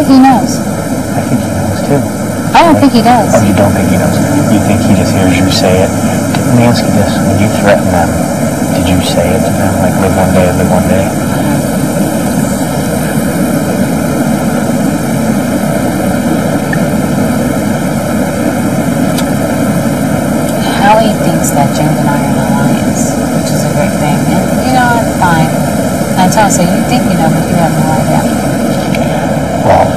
think he knows. I think he knows too. I don't think he does. Oh, you don't think he knows? You think he just hears you say it? Let me ask you this. When you threaten them, did you say it to them? Like, live one day, live one day? Howie thinks that James and I are in an alliance, which is a great thing. And, you know, I'm fine. And I tell him, so you think you know, but you have no idea. Well,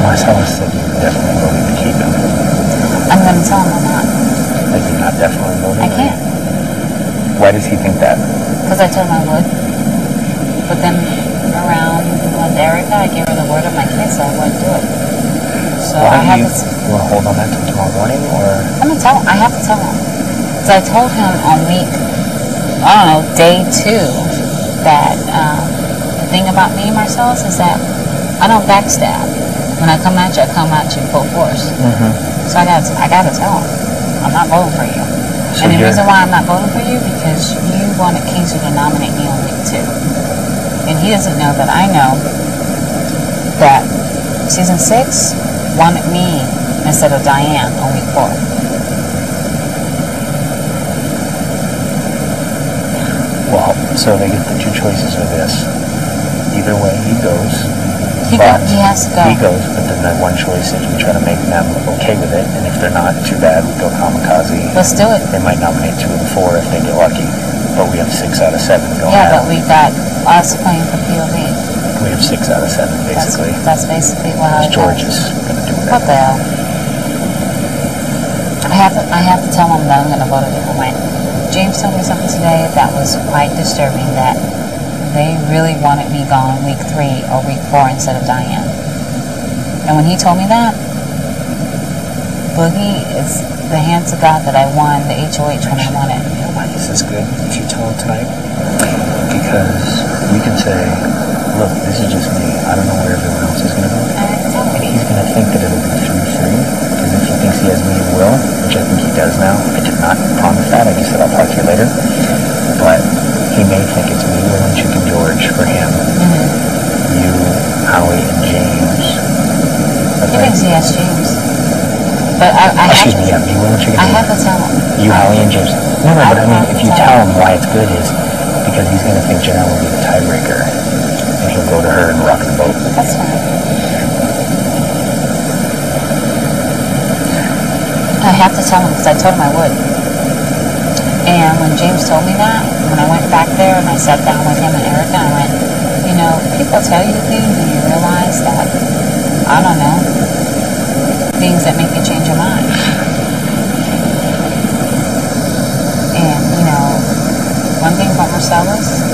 Marcellas said you were definitely voting to keep him. I'm going to tell him I'm not. Like, you're not definitely voting? I can't. Why does he think that? Because I told him I would. But then around with Erica, I gave her the word of my kids, so I wouldn't do it. So Why I have you want to hold on that till tomorrow morning, or? I'm going to tell him. I have to tell him. Because I told him on week, I don't know, day 2, that the thing about me, Marcellas, is that I don't backstab. When I come at you full force. So I gotta tell him, I'm not voting for you. So and the reason why I'm not voting for you, because you wanted Kingsley to nominate me on week 2. And he doesn't know that I know that season 6 wanted me instead of Diane on week 4. Well, so they get the 2 choices of this. Either way he goes. He has to go. He goes, but then that one choice is we try to make them okay with it, and if they're not, too bad, we go kamikaze. Let's do it. They might nominate 2 of the 4 if they get lucky, but we have 6 out of 7 going. Yeah, but we got us playing for POV. We have 6 out of 7, basically. That's basically what George is going to do it. What the hell? I have to tell him that I'm going to vote a different way. James told me something today that was quite disturbing, that they really wanted me gone week 3 or week 4 instead of Diane. And when he told me that, Boogie, it's the hands of God that I won the HOH when I won it. You know why this is good if you tell him tonight? Because you can say, look, this is just me. I don't know where everyone else is going to go. And he's going to think that it'll be 3-3. Because if he thinks he has me and Will, which I think he does now, I did not promise that. I just said I'll talk to you later. But he may think it's me, Will, and Chicken George for him. You, Howie, and James. He thinks he has James. But I Excuse me, yeah, me, Will, and Chicken George. I have to tell him. You, Howie, and James. No, but I mean, if you tell him why it's good is because he's going to think Janelle will be the tiebreaker. And he'll go to her and rock the boat. That's fine. I have to tell him because I told him I would. And when James told me that, when I went back there and I sat down with him and Erica, I went, you know, people tell you things and you realize that, I don't know, things that make you change your mind. And, you know, one thing about Marcellas,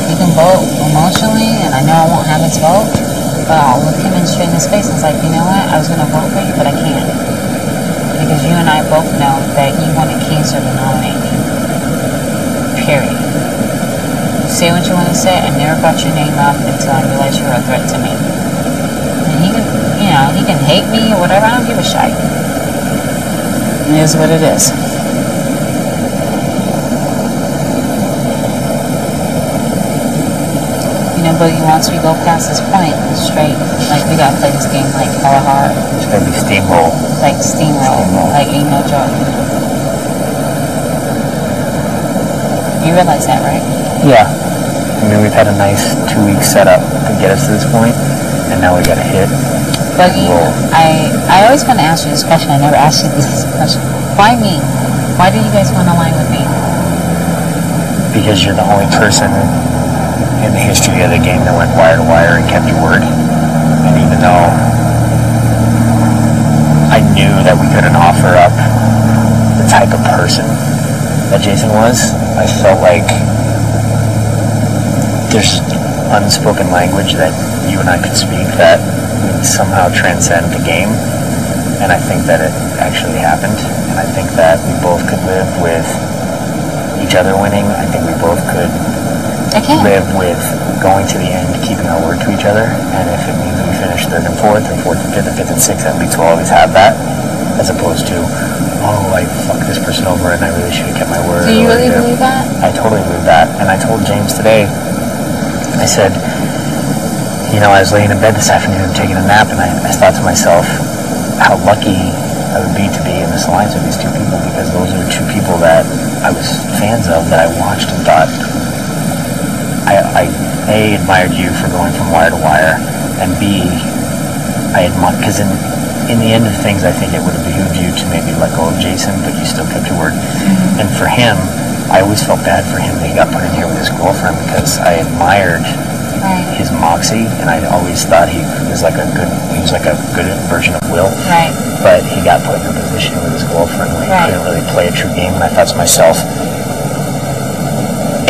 he can vote emotionally, and I know I won't have his vote, but I'll look him straight in his face and it's like, you know what, I was going to vote for you, but I can't. Because you and I both know that you wanted Kingsley to nominate me. Period. Say what you want to say. I never brought your name up until I realized you were a threat to me. And he can, you know, he can hate me or whatever. I don't give a shite. It is what it is. You know, but once we go past this point, it's straight. Like, we gotta play this game like hella hard. It's gonna be steamroll. Like steamroll. Like ain't no joke. You realize that, right? Yeah. I mean, we've had a nice 2-week setup to get us to this point, and now we gotta hit. Boogie, I always want to ask you this question. I never asked you this question. Why me? Why do you guys want to align with me? Because you're the only person in the history of the game that went wire to wire and kept your word. And even though I knew that we couldn't offer up the type of person that Jason was, I felt like there's unspoken language that you and I could speak that would somehow transcend the game. And I think that it actually happened. And I think that we both could live with each other winning. I think we both could live with going to the end, keeping our word to each other. And if it means we finish 3rd and 4th, and 4th and 5th, and 5th and 6th, at least we'll always have that. As opposed to, oh, I fucked this person over and I really should have kept my word. Do you really believe that? I totally believe that. And I told James today, I said, you know, I was laying in bed this afternoon taking a nap, and I thought to myself how lucky I would be to be in this alliance with these two people, because those are two people that I was fans of, that I watched and thought, I A, admired you for going from wire to wire, and B, I admire, because in the end of things, I think it would have behooved you to maybe let go of Jason, but you still kept your word. And for him, I always felt bad for him that he got put in here with his girlfriend, because I admired his moxie, and I always thought he was like a good version of Will. Right. But he got put in a position with his girlfriend where he couldn't really play a true game, and I thought to myself,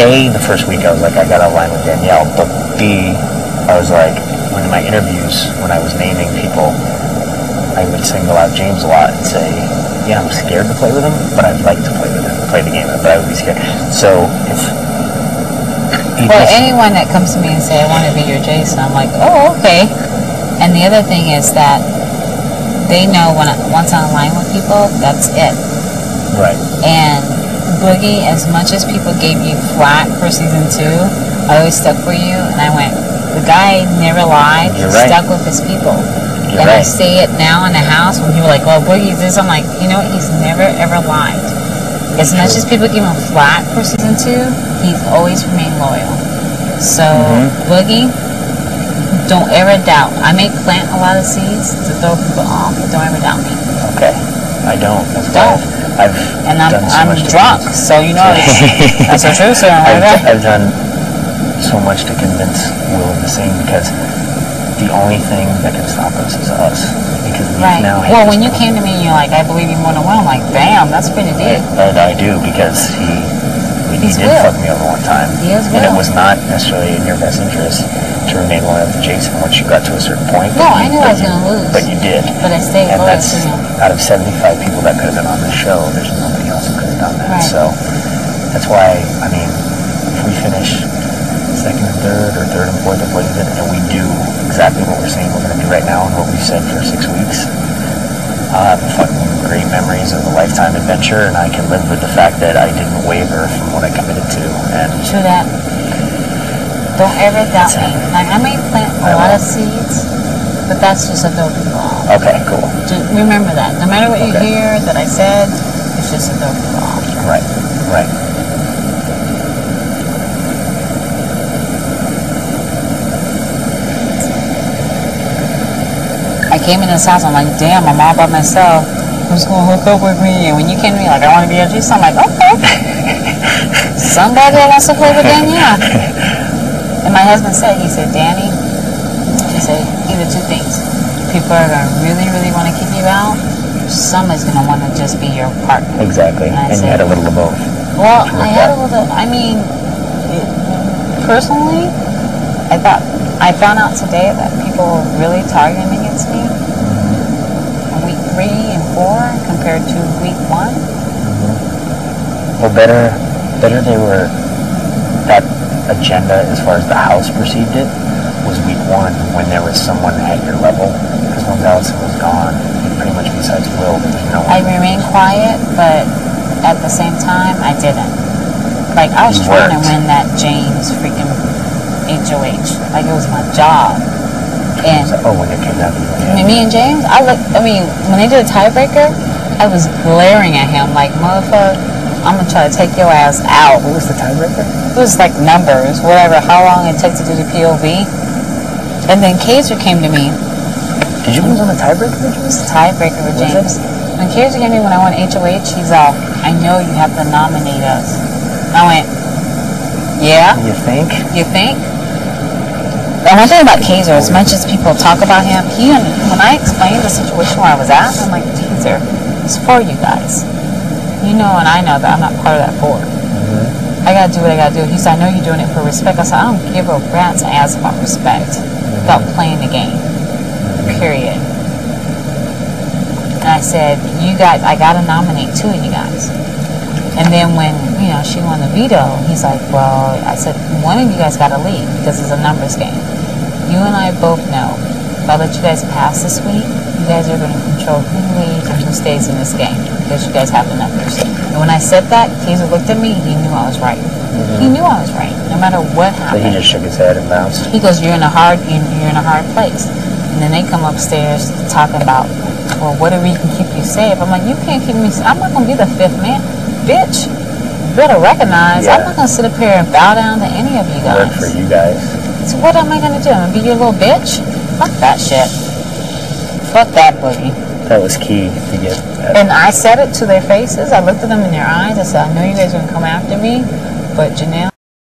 A, the first week I was like, I gotta align with Danielle, but B, I was like, when in my interviews, when I was naming people, I would single out James a lot and say, yeah, I'm scared to play with him, but I'd like to play the game, but I would be scared. So if anyone that comes to me and say, I want to be your Jason, I'm like, oh, okay. And the other thing is that they know once I align with people, that's it. Right. And Boogie, as much as people gave you flack for season 2, I always stuck for you, and I went, the guy never lied, he stuck with his people. And I say it now in the house when people are like, well, Boogie's this, I'm like, you know what, he's never ever lied. As much as people give him flack for season 2, he's always remained loyal. So, Boogie, don't ever doubt. I may plant a lot of seeds to throw people off, but don't ever doubt me. Okay. I don't. I'm drunk, so you know that's the truth. So I've done so much to convince Will of the same, because the only thing that can stop us is us. Because we now hate when you came to me and you're like, I believe you more than Will, I'm like, damn, that's pretty deep. But I do, because he did fuck me over one time. He is and it was not necessarily in your best interest to remain loyal to Jason once you got to a certain point. No, I knew I was going to lose. But you did. But I stayed loyal. And that's, out of 75 people that could have been on the show, there's nobody else who could have done that. Right. So that's why, I mean, if we finish second and third, or third and fourth, and we do exactly what we're saying we're going to do right now and what we've said for 6 weeks, I'll have fucking great memories of a lifetime adventure, and I can live with the fact that I didn't waver from what I committed to. And true that. Don't ever doubt me. Like, I may plant a lot of seeds, but that's just a throw people off. Okay, cool. Just remember that. No matter what you hear that I said, it's just a throw people off. Right, right. I came in this house, I'm like, damn, I'm all by myself. Who's going to hook up with me? And when you came to me, like, I want to be your Jason, I'm like, okay. Somebody that wants to play with Danielle. And my husband said, he said, Danny, he said, either two things. People are going to really, really want to keep you out. Someone's going to want to just be your partner. Exactly. And you had a little of both. Well, I had a little, I mean, personally, I found out today that people were really targeting against me in week 3 and 4 compared to week 1. Well, better they were, that agenda as far as the house perceived it was week 1, when there was someone at your level, because once Allison was gone, pretty much besides Will, there's no one. I remained quiet, but at the same time, I didn't. Like, I was trying to win that James freaking HOH. Like, it was my job. And when it came down to me and James, when they did a tiebreaker, I was glaring at him like, motherfucker, I'm gonna try to take your ass out. What was the tiebreaker? It was like numbers, whatever, how long it takes to do the POV. And then Kaiser came to me. Did you lose on the tiebreaker with James? It was a tiebreaker with James. When Kaiser came to me when I won HOH, he's all, I know you have to nominate us. And I went, yeah? You think? You think? And one thing about Kaiser, as much as people talk about him, when I explained the situation where I was at, I'm like, Kaiser, it's for you guys. You know and I know that I'm not part of that board. I gotta do what I gotta do. He said, I know you're doing it for respect. I said, I don't give a rat's ass about respect, about playing the game. Period. And I said, I gotta nominate 2 of you guys. And then when, she won the veto, he's like, well, I said, one of you guys gotta leave because it's a numbers game. You and I both know, if I let you guys pass this week, you guys are going to control who leaves and who stays in this game because you guys have the numbers. And when I said that, Kaiser looked at me, he knew I was right. He knew I was right, no matter what But happened. he just shook his head and bounced. He goes, you're in a hard place. And then they come upstairs talking about, well, what if we can keep you safe? I'm like, you can't keep me safe. I'm not going to be the fifth man. Bitch, you better recognize, I'm not going to sit up here and bow down to any of you guys. Work for you guys. So what am I going to do? I'm going to be your little bitch? Fuck that shit. Fuck that, Boogie. That was key to get. And I said it to their faces. I looked at them in their eyes. I said, I know you guys are going to come after me, but Janelle,